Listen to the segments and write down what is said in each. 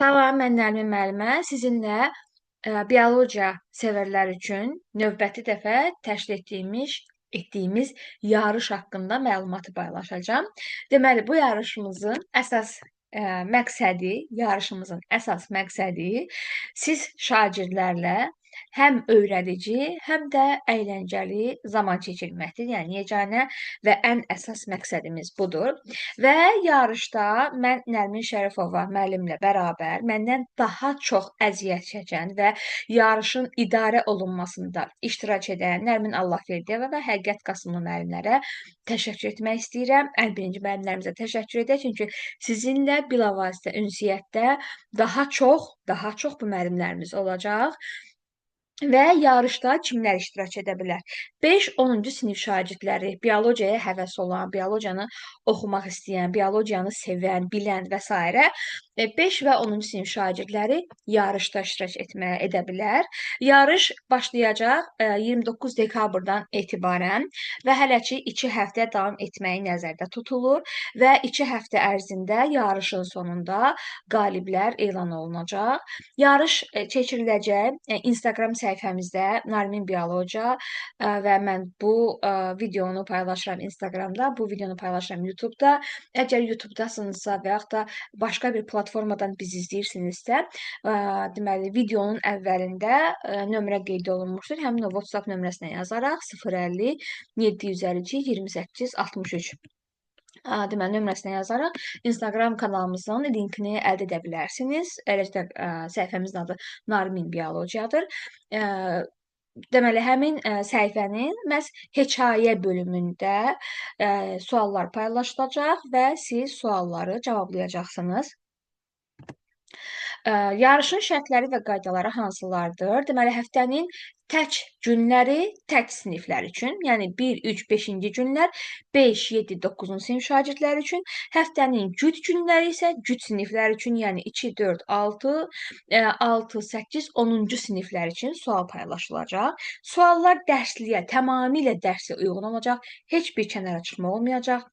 Salam, mən Nərmin müəllimə. Sizinlə biologiya sevərlər üçün növbəti dəfə təşkil etdiyimiz yarış haqqında məlumatı paylaşacağam. Deməli, bu yarışımızın əsas məqsədi siz şagirdlərlə həm öyrədici, həm də əyləncəli zaman keçirməkdir. Yəni yeganə və ən əsas məqsədimiz budur. Və yarışda mən Nərmin Şərifova müəllimlə bərabər məndən daha çox əziyyət çəkən və yarışın idarə olunmasında iştirak edən Nərmin Allahverdiyeva və Həqiqət Qasımlı müəllimlərə təşəkkür etmək istəyirəm. Ən birinci müəllimlərimizə təşəkkür edək, çünki sizinlə bilavasitə ünsiyyətdə daha çox bu müəllimlərimiz olacaq. Və yarışda kimlər iştirak edə bilər? 5-10-cu sinif şagirdləri, biologiyaya həvəs olan, biologiyanı oxumaq istəyən, biologiyanı sevən, bilən və s. 5 və 10-cu sinif şagirdləri yarışda iştirak edə bilər. Yarış başlayacaq 29 dekabrdan etibarən və hələ ki 2 həftə davam etməyi nəzərdə tutulur və 2 həftə ərzində yarışın sonunda qaliblər elan olunacaq. Yarış keçiriləcək Instagram səhifəmizdə Narmin Biologiya və mən bu videonu paylaşıram Instagramda, bu videonu paylaşıram YouTube'da. Əgər YouTube'dasınızsa və yaxud da başqa bir platformadan bizi izləyirsinizsə, deməli videonun əvvəlində nömrə qeyd olunmuşdur. Həmin o WhatsApp nömrəsinə yazaraq 050 752 28 63 deməli nömrəsinə yazaraq Instagram kanalımızın linkini əldə edə bilərsiniz. Eləcə də səhifəmizin adı Narmin Biologiyadır. Deməli, həmin səhifənin məhz hekayə bölümündə suallar paylaşılacaq və siz sualları cavablayacaqsınız. Yarışın şərtləri və qaydaları hansılardır? Deməli, həftənin tək günləri tək siniflər üçün, yəni 1, 3, 5-ci günlər 5, 7, 9-cu sinif şagirdləri üçün, həftənin cüt günləri isə cüt siniflər üçün, yəni 2, 4, 6, 6, 8, 10-cu siniflər üçün sual paylaşılacaq. Suallar tamamilə dərsliyə uyğun olacaq, heç bir kənara çıxma olmayacaq.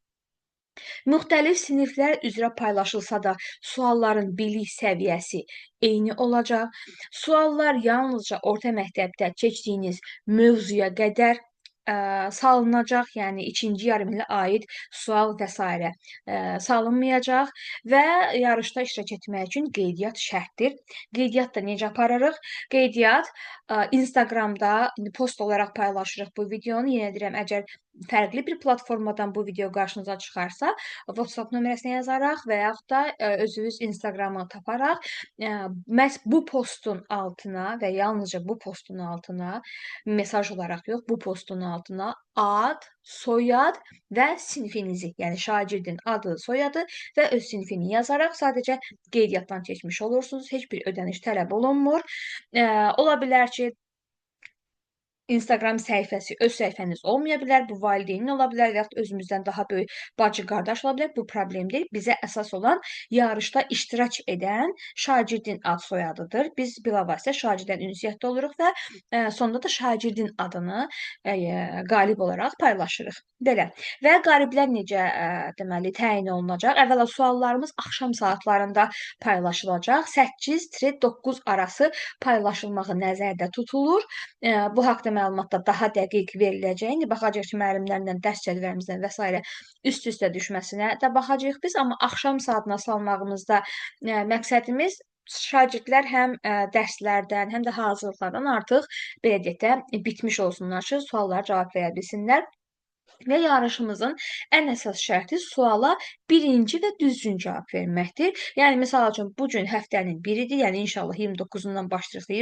Müxtəlif siniflər üzrə paylaşılsa da sualların bilik səviyyəsi eyni olacaq. Suallar yalnızca orta məktəbdə keçdiyiniz mövzuya qədər salınacaq, yəni ikinci yarımilə aid sual və s. salınmayacaq və yarışda iştirak etmək üçün qeydiyyat şərtdir. Qeydiyyat da necə aparırıq? Qeydiyyat Instagramda post olaraq paylaşırıq bu videonu. Yenə deyirəm, əgər fərqli bir platformadan bu video qarşınıza çıxarsa, WhatsApp nömrəsinə yazaraq və yaxud da özünüz Instagramı taparaq məhz bu postun altına və yalnızca bu postun altına mesaj olaraq yox, bu postun altına ad, soyad və sinifinizi, yəni şagirdin adı, soyadı və öz sinifini yazaraq sadəcə qeydiyyatdan keçmiş olursunuz. Heç bir ödəniş tələb olunmur. Ola bilər ki, Instagram səhifəsi, öz səhifəniz olmaya bilər, bu valideynin ola bilər və yaxud özümüzdən daha böyük bacı, qardaş ola bilər. Bu problem deyil. Bizə əsas olan yarışda iştirak edən şagirdin ad soyadıdır. Biz bilavasitə şagirddən ünsiyyətdə oluruq və sonda da şagirdin adını qalib olaraq paylaşırıq. Belə. Və qaliblər necə deməli təyin olunacaq? Əvvəla suallarımız axşam saatlarında paylaşılacaq. 8-9 arası paylaşılmağı nəzərdə tutulur. Bu haqda məlumatlar daha dəqiq veriləcək. İndi baxacağıq ki, müəllimlərlə, dərs cədvəlimizdən və s. üst-üstə düşməsinə də baxacağıq biz. Amma axşam saatına salmağımızda məqsədimiz şagirdlər həm dərslərdən, həm də hazırlıqlardan artıq belə deyək də bitmiş olsunlar ki, suallara cavab verə bilsinlər. Və yarışımızın ən əsas şərti suala birinci və düzgün cavab verməkdir. Yəni, misal üçün, bugün həftənin biridir, yəni inşallah 29-undan başlayırsa,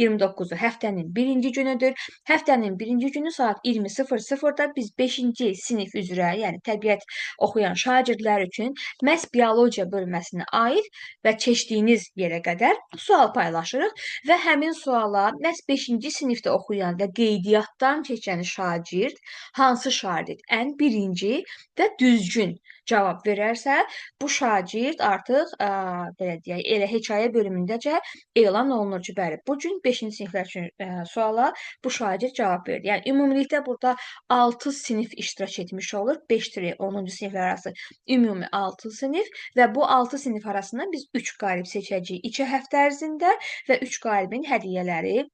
29-u həftənin birinci günüdür. Həftənin birinci günü saat 20:00-da biz 5-ci sinif üzrə, yəni təbiət oxuyan şagirdlər üçün məhz biologiya bölməsinə aid və keçdiyiniz yerə qədər sual paylaşırıq və həmin suala məhz 5-ci sinifdə oxuyan və qeydiyyatdan keçən şagird hansı şagird ən birinci və düzgün cavab verərsə, bu şagird artıq belə deyək, elə hekayə bölümündəcə elan olunur ki, bəli, bu gün 5-ci siniflər üçün suala bu şagird cavab verdi. Yəni ümumilikdə burada 6 sinif iştirak etmiş olur. 5-10-cu siniflər arası ümumi 6 sinif və bu 6 sinif arasından biz 3 qalib seçəcəyik 2 həftə ərzində və 3 qalibin hədiyyələri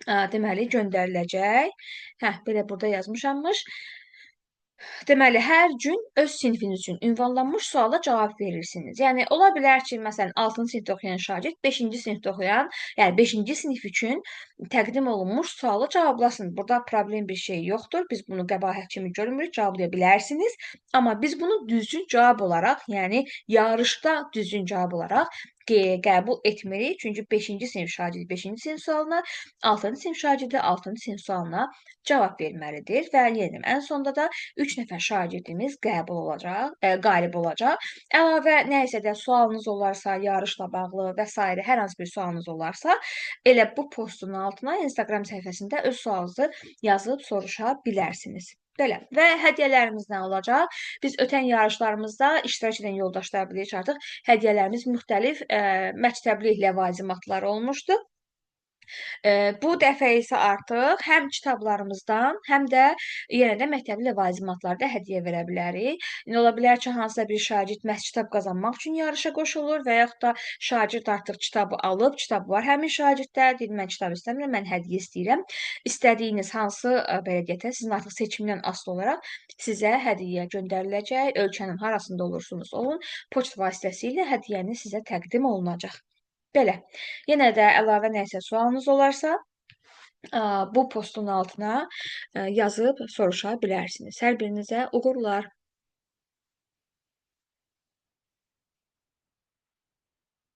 deməli göndəriləcək. Belə burada yazmışammış. Deməli, hər gün öz sinfiniz üçün ünvanlanmış suala cavab verirsiniz. Yəni, ola bilər ki, məsələn, 6-cı sinifdə oxuyan şagird 5-ci sinifdə oxuyan, yəni 5-ci sinif üçün təqdim olunmuş sualı cavablasın. Burada problem bir şey yoxdur. Biz bunu qəbahət kimi görmürük, cavablaya bilərsiniz. Amma biz bunu düzgün cavab olaraq, yəni yarışda düzgün cavab olaraq qəbul etmirik. Çünki 5-ci sinif şagirdi 5-ci sinif sualına, 6-cı sinif şagirdi 6-cı sinif sualına cavab verməlidir. Və yenə ən sonda da 3 nəfər şagirdimiz qalib olacaq. Əlavə nə isə də sualınız olarsa, yarışla bağlı və s. hər hansı bir sualınız olarsa, elə bu postun altına Instagram səhifəsində öz sualınızı yazıb soruşa bilərsiniz. Belə. Və hədiyyələrimiz nə olacaq? Biz ötən yarışlarımızda iştirak edən yoldaşlar bilir ki, artıq hədiyyələrimiz müxtəlif məktəbli ləvazimatlar olmuşdu. Bu dəfə isə artıq həm kitablarımızdan, həm də yenə də məktəbli ləvazimatlarda hədiyyə verə bilərik. Ola bilər ki, hansısa bir şagird məhz kitab qazanmaq üçün yarışa qoşulur və yaxud da şagird artıq kitabı alıb, kitab var həmin şagirddə, deyir mən kitab istəmirəm, mən hədiyyə istəyirəm. İstədiyiniz hansı belə deyək də, sizin artıq seçimdən asılı olaraq sizə hədiyyə göndəriləcək. Ölkənin harasında olursunuz olun, poçt vasitəsilə hədiyyəniz sizə təqdim olunacaq. Belə. Yenə də əlavə nə isə sualınız olarsa, bu postun altına yazıb soruşa bilərsiniz. Hər birinizə uğurlar.